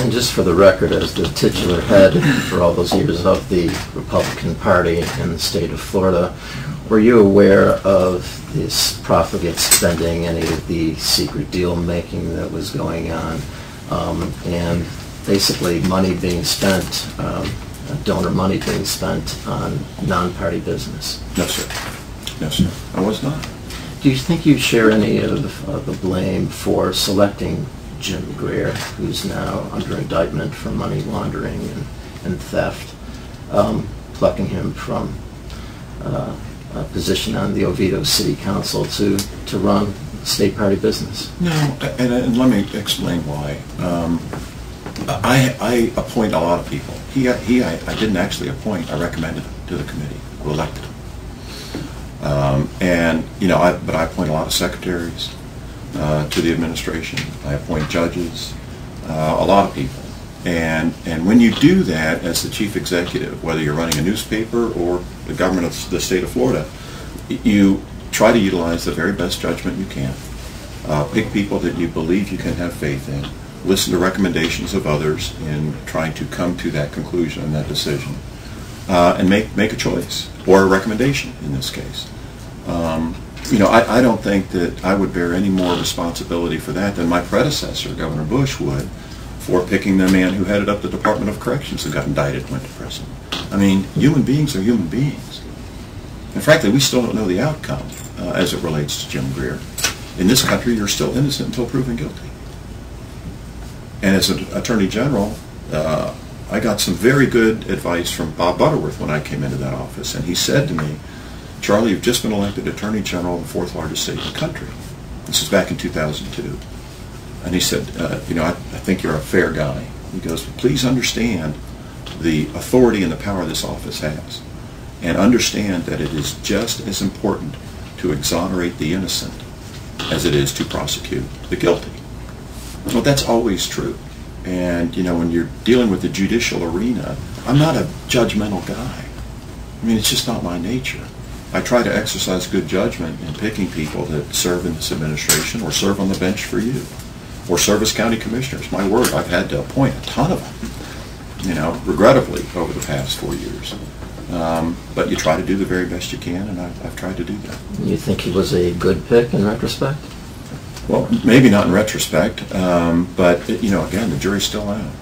And just for the record, as the titular head for all those years of the Republican Party in the state of Florida, were you aware of this profligate spending, any of the secret deal making that was going on, and basically money being spent, donor money being spent on non-party business? No, sir. No, sir. I was not. Do you think you share any of the blame for selecting Jim Greer, who's now under indictment for money laundering and theft, plucking him from a position on the Oviedo City Council to run state party business? No, and let me explain why. I appoint a lot of people. I didn't actually appoint. I recommended him to the committee who elected him. But I appoint a lot of secretaries to the administration. I appoint judges, a lot of people. And when you do that as the chief executive, whether you're running a newspaper or the government of the state of Florida, you try to utilize the very best judgment you can. Pick people that you believe you can have faith in. Listen to recommendations of others in trying to come to that conclusion and that decision. And make a choice, or a recommendation in this case. I don't think that I would bear any more responsibility for that than my predecessor, Governor Bush, would for picking the man who headed up the Department of Corrections and got indicted and went to prison. I mean, human beings are human beings. And frankly, we still don't know the outcome as it relates to Jim Greer. In this country, you're still innocent until proven guilty. And as an Attorney General, I got some very good advice from Bob Butterworth when I came into that office. And he said to me, "Charlie, you've just been elected Attorney General of the fourth largest state in the country." This is back in 2002. And he said, I think you're a fair guy. He goes, "Please understand the authority and the power this office has. And understand that it is just as important to exonerate the innocent as it is to prosecute the guilty." Well, that's always true. And, when you're dealing with the judicial arena, I'm not a judgmental guy. I mean, it's just not my nature. I try to exercise good judgment in picking people that serve in this administration or serve on the bench for you or serve as county commissioners. My word, I've had to appoint a ton of them, regrettably, over the past 4 years. But you try to do the very best you can, and I've tried to do that. You think he was a good pick in retrospect? Well, maybe not in retrospect, but, again, the jury's still out.